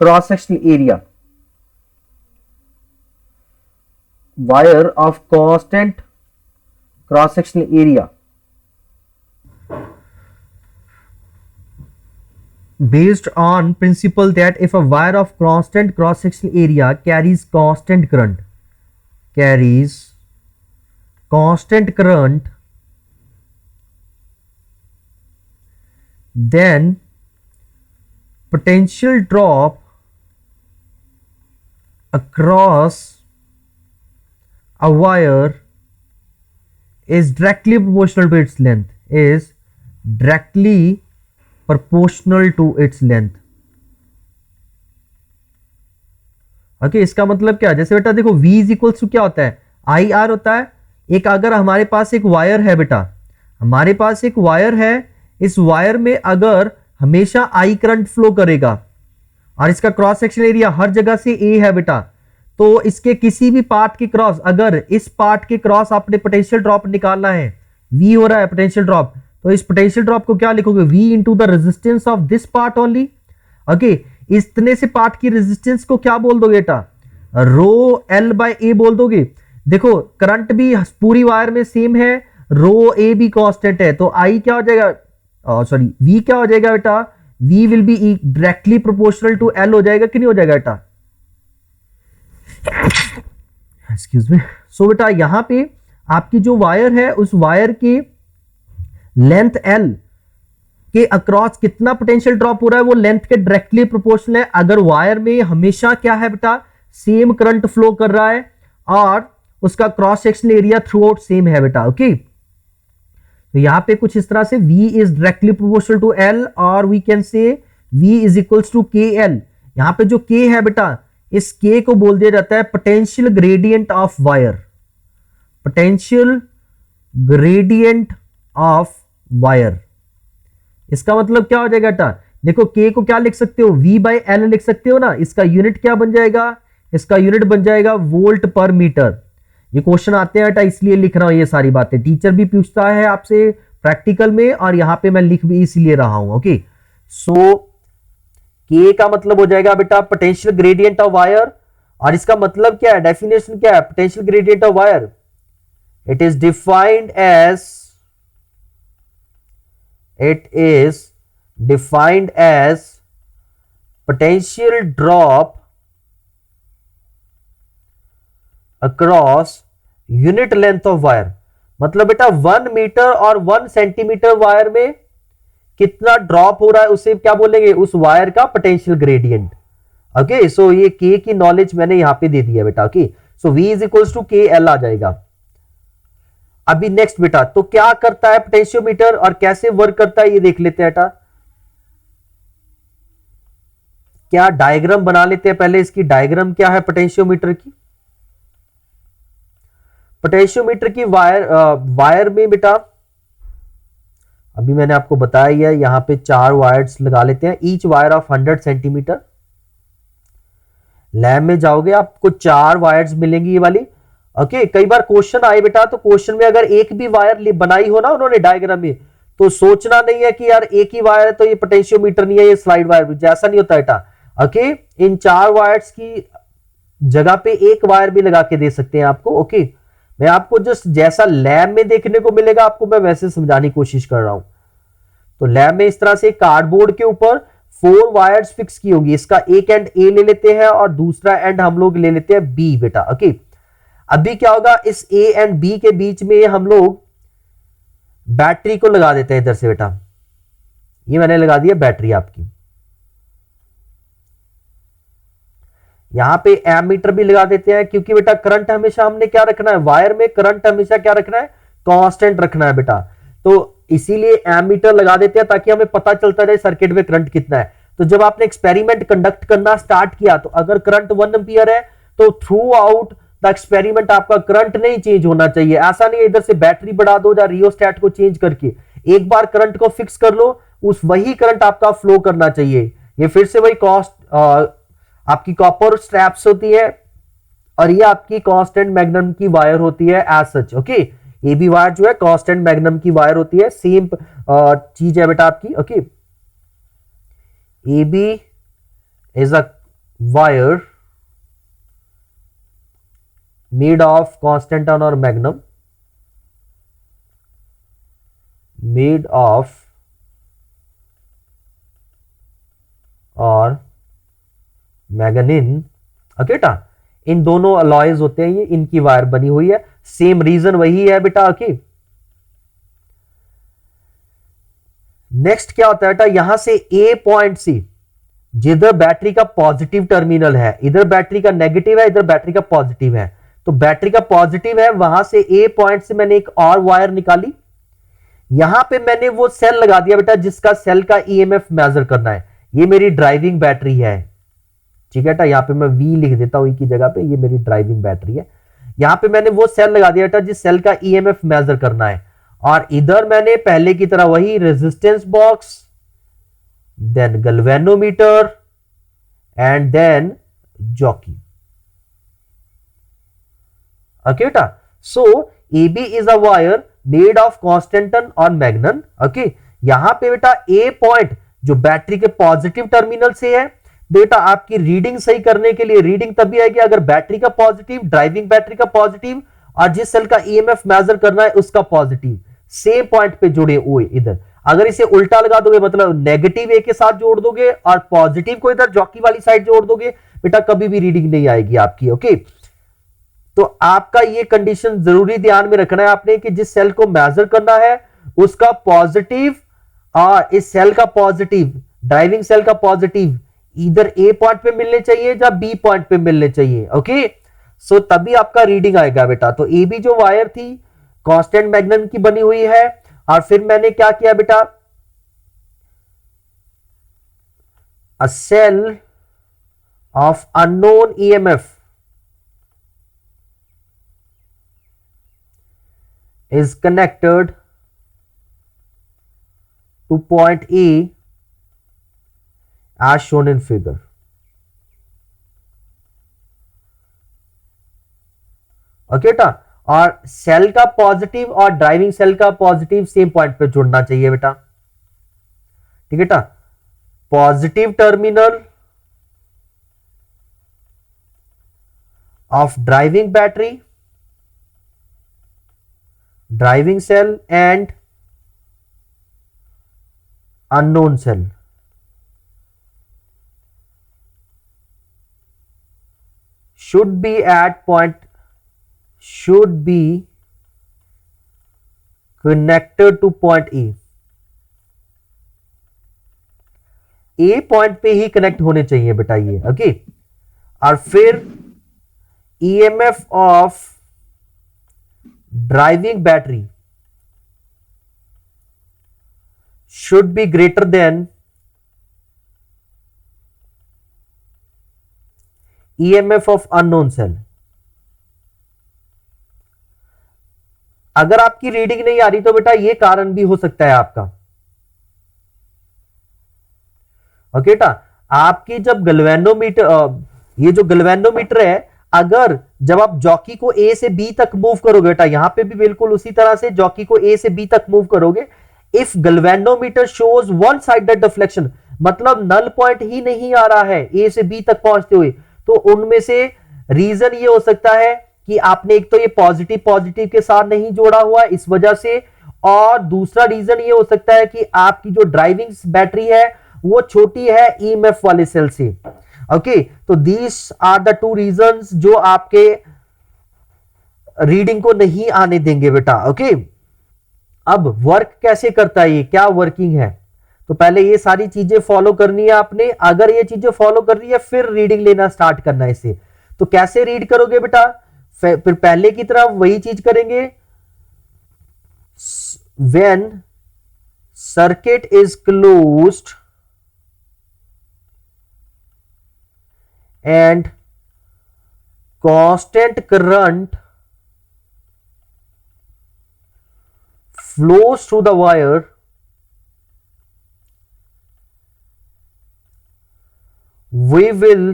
cross-sectional area based on principle that if a wire of constant cross-sectional area carries constant current, then potential drop across a wire is directly proportional to its length, okay. इसका मतलब क्या है? जैसे बेटा देखो V is equals to क्या होता है, आई आर होता है। एक अगर हमारे पास एक वायर है बेटा, हमारे पास एक वायर है, इस वायर में अगर हमेशा आई करंट फ्लो करेगा और इसका क्रॉस सेक्शन एरिया हर जगह से ए है बेटा, तो इसके किसी भी पार्ट के क्रॉस, अगर इस पार्ट के क्रॉस आपने पोटेंशियल ड्रॉप निकालना है, V हो रहा है पोटेंशियल ड्रॉप, तो इस पोटेंशियल ड्रॉप को क्या लिखोगे, V into the resistance of this part only, okay. इतने से पार्ट की रेजिस्टेंस को क्या बोल दोगे बेटा, रो एल बाय ए बोल दोगे। देखो करंट भी पूरी वायर में सेम है, रो ए भी कांस्टेंट है, तो आई क्या हो जाएगा, सॉरी V क्या हो जाएगा बेटा, V will be directly proportional to L हो जाएगा कि नहीं हो जाएगा बेटा, एक्सक्यूज मी। सो बेटा यहां पे आपकी जो वायर है उस वायर के लेंथ L के अक्रॉस कितना पोटेंशियल ड्रॉप हो रहा है वो लेंथ के डायरेक्टली प्रोपोर्शनल है। अगर वायर में हमेशा क्या है बेटा, सेम करंट फ्लो कर रहा है और उसका cross sectional area through out same है बेटा, ओके। तो यहां पे कुछ इस तरह से V is directly proportional to L और we can say V is equals to KL। यहां पे जो K है बेटा, इस K को बोल दिया जाता है पोटेंशियल ग्रेडियंट ऑफ वायर, इसका मतलब क्या हो जाएगा बेटा, देखो K को क्या लिख सकते हो, V बाई L लिख सकते हो ना। इसका यूनिट क्या बन जाएगा, इसका यूनिट बन जाएगा वोल्ट पर मीटर। ये क्वेश्चन आते हैं बेटा इसलिए लिख रहा हूं, ये सारी बातें टीचर भी पूछता है आपसे प्रैक्टिकल में और यहां पे मैं लिख भी इसलिए रहा हूं, ओके। सो K का मतलब हो जाएगा बेटा पोटेंशियल ग्रेडियंट ऑफ वायर, और इसका मतलब क्या है, डेफिनेशन क्या है potential gradient of wire, it is defined as potential drop across unit length of wire, मतलब बेटा 1 मीटर और 1 सेंटीमीटर वायर में कितना ड्रॉप हो रहा है उसे क्या बोलेंगे, उस वायर का पोटेंशियल ग्रेडियंट। ओके, सो ये के की नॉलेज मैंने यहां पे दे दिया बेटा। Okay, so V is equals to K L आ जाएगा। अभी नेक्स्ट बेटा, तो क्या करता है पोटेंशियोमीटर और कैसे वर्क करता है ये देख लेते हैं बेटा। क्या डायग्राम बना लेते हैं पहले, इसकी डायग्राम क्या है पोटेंशियोमीटर की। पोटेंशियोमीटर की वायर में बेटा अभी मैंने आपको बताया ही है, यहां पे 4 वायर्स लगा लेते हैं, each wire of 100 centimetre. Lab में जाओगे आपको 4 वायर्स मिलेंगी ये वाली। ओके, कई बार क्वेश्चन आए बेटा, तो क्वेश्चन में अगर एक भी वायर बनाई हो ना उन्होंने डायग्राम में, तो सोचना नहीं है कि यार एक ही वायर है तो ये पोटेंशियोमीटर नहीं है, ये स्लाइड वायर, जैसा नहीं होता बेटा। ओके, इन 4 वायर्स की जगह पे एक वायर भी लगा के दे सकते हैं आपको। ओके, मैं आपको जस्ट जैसा लैब में देखने को मिलेगा आपको मैं वैसे समझाने की कोशिश कर रहा हूं। तो लैब में इस तरह से कार्डबोर्ड के ऊपर 4 वायर्स फिक्स की होगी, इसका एक एंड ए ले लेते हैं और दूसरा एंड हम लोग ले लेते हैं बी बेटा। ओके, अभी क्या होगा, इस ए एंड बी के बीच में हम लोग बैटरी को लगा देते हैं इधर से बेटा। ये मैंने लगा दिया बैटरी आपकी। यहां पे एमीटर भी लगा देते हैं, क्योंकि बेटा करंट हमेशा हमने क्या रखना है, वायर में करंट हमेशा क्या रखना है, कांस्टेंट रखना है बेटा। तो इसीलिए एमीटर लगा देते हैं ताकि हमें पता चलता रहे सर्किट में करंट कितना है। तो जब आपने एक्सपेरिमेंट कंडक्ट करना स्टार्ट किया, तो अगर करंट 1 एम्पियर है तो थ्रू आउट द एक्सपेरिमेंट आपका करंट नहीं चेंज होना चाहिए। ऐसा नहीं इधर से बैटरी बढ़ा दो या रियोस्टेट को चेंज करके, एक बार करंट को फिक्स कर लो, उस वही करंट आपका फ्लो करना चाहिए। ये फिर से वही कॉस्ट आपकी कॉपर स्ट्रैप्स होती है और ये आपकी कांस्टेंट मैग्नम की वायर होती है एज सच। ओके, ये भी वायर जो है कांस्टेंट मैग्नम की वायर होती है, सेम चीज है बेटा आपकी। Okay, A B is a wire made of constant or magnum, made of और मैग्नीन। ओके बेटा, इन दोनों अलॉयज होते हैं, ये इनकी वायर बनी हुई है, सेम रीजन वही है बेटा। ओके, नेक्स्ट क्या होता है बेटा, यहां से ए पॉइंट से जिधर बैटरी का पॉजिटिव टर्मिनल है, इधर बैटरी का नेगेटिव है, इधर बैटरी का पॉजिटिव है, तो बैटरी का पॉजिटिव है, वहां से ए पॉइंट से मैंने एक और वायर निकाली, यहां पे मैंने वो सेल लगा दिया बेटा जिसका सेल का ईएमएफ मेजर करना है। ये मेरी ड्राइविंग बैटरी है, ठीक है बेटा, यहां पे मैं वी लिख देता हूं की जगह पे, ये मेरी ड्राइविंग बैटरी है। यहां पे मैंने वो सेल लगा दिया बेटा जिस सेल का ईएमएफ मेजर करना है, और इधर मैंने पहले की तरह वही resistance box, then galvanometer and then jockey. Okay बेटा, so AB is a wire made of constantan और मैग्नन। ओके, यहां पे बेटा ए पॉइंट जो बैटरी के पॉजिटिव टर्मिनल से है, बेटा आपकी रीडिंग सही करने के लिए रीडिंग तभी आएगी अगर बैटरी का पॉजिटिव, ड्राइविंग बैटरी का पॉजिटिव और जिस सेल का ईएमएफ मेजर करना है उसका पॉजिटिव सेम पॉइंट पे जुड़े हुए। इधर अगर इसे उल्टा लगा दोगे, मतलब नेगेटिव ए के साथ जोड़ दोगे और पॉजिटिव को इधर जॉकी वाली साइड जोड़ दोगे, बेटा कभी भी रीडिंग नहीं आएगी आपकी। ओके, तो आपका ये कंडीशन जरूरी ध्यान में रखना है आपने कि जिस सेल को मेजर करना है उसका पॉजिटिव और इस सेल का पॉजिटिव, ड्राइविंग सेल का पॉजिटिव इधर ए पॉइंट पे मिलने चाहिए या बी पॉइंट पे मिलने चाहिए। ओके, सो तभी आपका रीडिंग आएगा बेटा। तो ए बी जो वायर थी कांस्टेंट मैग्नम की बनी हुई है, और फिर मैंने क्या किया बेटा, a cell of unknown EMF is connected to point A as shown in figure. Okay बेटा, और सेल का पॉजिटिव और ड्राइविंग सेल का पॉजिटिव सेम पॉइंट पे जुड़ना चाहिए बेटा, ठीक है बेटा। Positive terminal of driving battery, driving cell and unknown cell should be at point should be connected to point A. A point पे ही कनेक्ट होने चाहिए बेटा ये, ओके। और फिर EMF of driving battery should be greater than EMF of unknown cell. अगर आपकी reading नहीं आ रही तो बेटा ये कारण भी हो सकता है आपका, ओके बेटा। आपकी जब गैल्वेनोमीटर, ये जो गैल्वेनोमीटर है, अगर जब आप जॉकी को ए से बी तक मूव करोगे बेटा, यहां पे भी बिल्कुल उसी तरह से जॉकी को ए से बी तक मूव करोगे, if galvanometer shows one sided deflection, मतलब नल पॉइंट ही नहीं आ रहा है ए से बी तक पहुंचते हुए, तो उनमें से रीजन ये हो सकता है कि आपने एक तो ये पॉजिटिव पॉजिटिव के साथ नहीं जोड़ा हुआ इस वजह से, और दूसरा रीजन ये हो सकता है कि आपकी जो ड्राइविंग बैटरी है वो छोटी है ईएमएफ वाले सेल से, ओके। तो these are the two reasons जो आपके रीडिंग को नहीं आने देंगे बेटा, ओके। अब वर्क कैसे करता है ये, क्या वर्किंग है, तो पहले ये सारी चीजें फॉलो करनी है आपने। अगर ये चीजें फॉलो करनी है फिर रीडिंग लेना स्टार्ट करना है इसे। तो कैसे रीड करोगे बेटा, फिर पहले की तरह वही चीज करेंगे। When circuit is closed and constant current flows through the wire, we will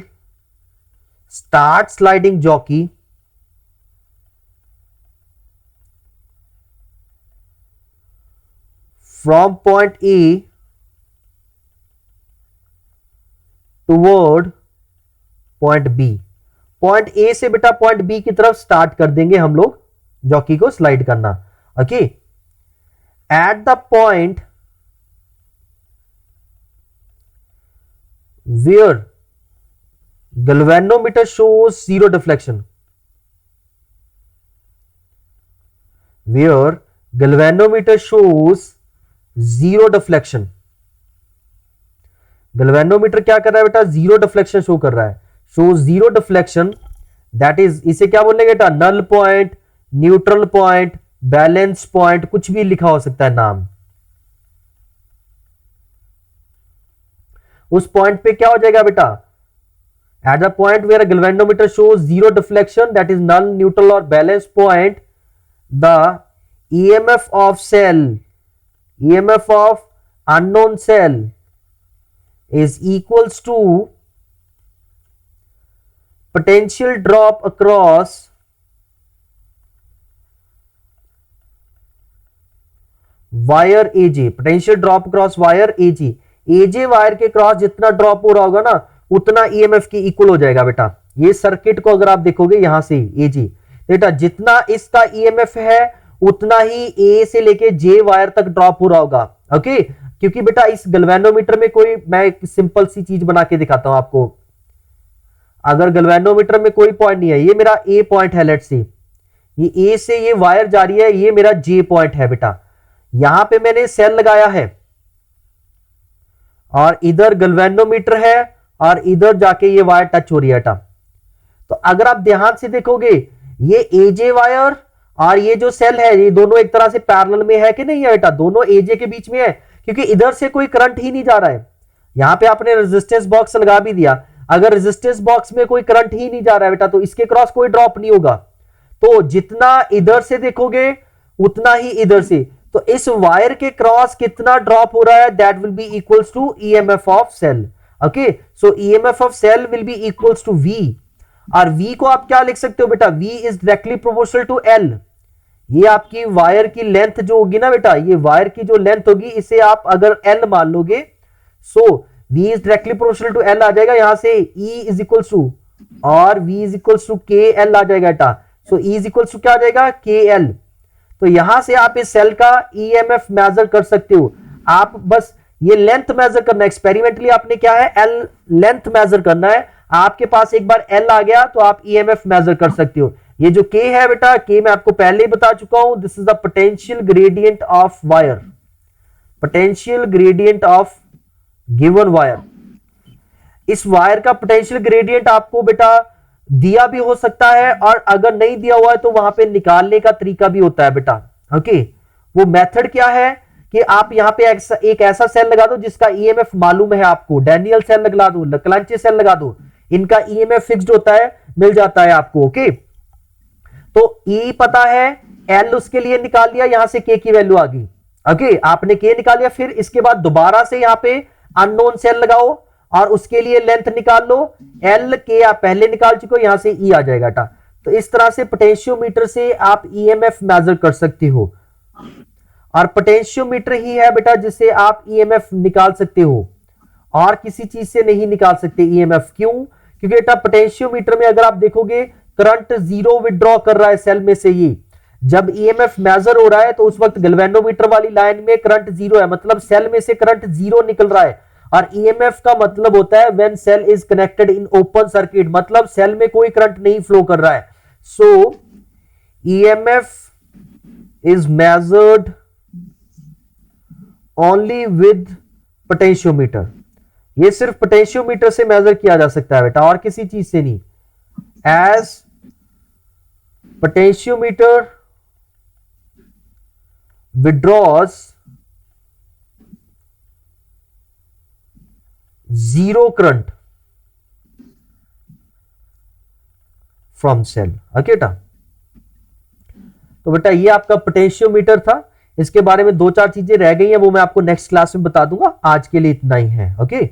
start sliding jockey from point A toward point B. Point A से बेटा पॉइंट बी की तरफ स्टार्ट कर देंगे हम लोग जॉकी को स्लाइड करना, okay. At the point where galvanometer shows zero deflection, where galvanometer shows zero deflection, galvanometer क्या कर रहा है बेटा, जीरो डिफ्लेक्शन शो कर रहा है। Show zero deflection, that is, इसे क्या बोलेंगे बेटा, null point, neutral point, balance point, कुछ भी लिखा हो सकता है नाम। उस पॉइंट पे क्या हो जाएगा बेटा, at the point where galvanometer shows zero deflection, that is null, neutral और balance point, the EMF of cell, EMF of unknown cell is equals to potential drop across wire AJ, potential drop across wire AJ, AJ wire के cross जितना drop हो रहा होगा ना उतना EMF की equal हो जाएगा बेटा। ये सर्किट को अगर आप देखोगे यहां से AJ, बेटा जितना इसका EMF है उतना ही A से लेके J वायर तक ड्रॉप हो रहा होगा, ओके। क्योंकि बेटा इस गैल्वेनोमीटर में कोई, मैं एक सिंपल सी चीज बना के दिखाता हूं आपको। अगर गैल्वेनोमीटर में कोई पॉइंट नहीं है, ये मेरा ए पॉइंट है, लेट से ये ए से ये वायर जा रही है, ये मेरा जे पॉइंट है बेटा। यहां पे मैंने सेल लगाया है और इधर गैल्वेनोमीटर है और इधर जाके ये वायर टच हो रही है बेटा। तो अगर आप ध्यान से देखोगे ये एजे वायर और ये जो सेल है ये दोनों एक तरह से पैरेलल में है कि नहीं है बेटा, दोनों एजे के बीच में है, क्योंकि इधर से कोई करंट ही नहीं जा रहा है। यहां पे आपने रेजिस्टेंस बॉक्स लगा भी दिया, अगर रेजिस्टेंस बॉक्स में कोई करंट ही नहीं जा रहा है बेटा तो इसके क्रॉस कोई ड्रॉप नहीं होगा। तो जितना इधर से देखोगे उतना ही इधर से, तो इस वायर के क्रॉस कितना ड्रॉप हो रहा है, that will be equals to EMF of cell, okay. So EMF of cell will be equals to V, और वी को आप क्या लिख सकते हो बेटा, V is directly proportional to L. ये आपकी वायर की लेंथ जो होगी ना बेटा, ये वायर की जो लेंथ होगी इसे आप अगर एल मान लोगे, so v is directly proportional to L आ जाएगा। यहां से E इज इक्वल्स टू और v is equals to K L आ जाएगा बेटा। So E is equals to क्या आ जाएगा, के एल। तो यहां से आप इस सेल का EMF मेजर कर सकते हो। आप बस ये लेंथ मेजर करना है, एक्सपेरिमेंटली आपने क्या है, एल लेंथ मेजर करना है। आपके पास एक बार एल आ गया तो आप EMF मेजर कर सकते हो। ये जो K है बेटा, K मैं आपको पहले ही बता चुका हूं, this is the potential gradient of wire, potential gradient of given wire. इस वायर का पोटेंशियल ग्रेडियंट आपको बेटा दिया भी हो सकता है, और अगर नहीं दिया हुआ है तो वहां पे निकालने का तरीका भी होता है बेटा। ओके, वो मेथड क्या है कि आप यहां पे एक ऐसा सेल लगा दो जिसका ईएमएफ मालूम है आपको, डैनियल सेल लगा दो, लकलांचे सेल लगा दो, इनका ईएमएफ फिक्स्ड होता है, मिल जाता है आपको। ओके, तो ई पता है, एल उसके लिए निकाल लिया, यहां से के की वैल्यू आ गई। ओके, आपने के निकाल लिया, फिर इसके बाद दोबारा से यहां पे अननोन सेल लगाओ और उसके लिए लेंथ निकाल लो, एल के आप पहले निकाल चुके हो, यहां से ई आ जाएगा बेटा। तो इस तरह से पोटेंशियोमीटर से आप ईएमएफ मेजर कर सकते हो, और पोटेंशियोमीटर ही है बेटा जिससे आप ईएमएफ निकाल सकते हो, और किसी चीज से नहीं निकाल सकते ईएमएफ। क्यों? क्योंकि बेटा पोटेंशियोमीटर में अगर आप देखोगे करंट जीरो विड्रॉ कर रहा है सेल में से, ये जब ईएमएफ मेजर हो रहा है तो उस वक्त गैल्वेनोमीटर वाली लाइन में करंट जीरो है, मतलब सेल में से करंट जीरो निकल रहा है। और ईएमएफ का मतलब होता है when cell is connected in open circuit, मतलब सेल में कोई करंट नहीं फ्लो कर रहा है। So EMF is measured only with potentiometer. ये सिर्फ पोटेंशियोमीटर से मेजर किया जा सकता है बेटा, और किसी चीज से नहीं। As potentiometer withdraws zero current from cell। Okay बेटा, तो बेटा ये आपका पोटेंशियोमीटर था। इसके बारे में दो चार चीजें रह गई हैं, वो मैं आपको नेक्स्ट क्लास में बता दूंगा। आज के लिए इतना ही है। ओके।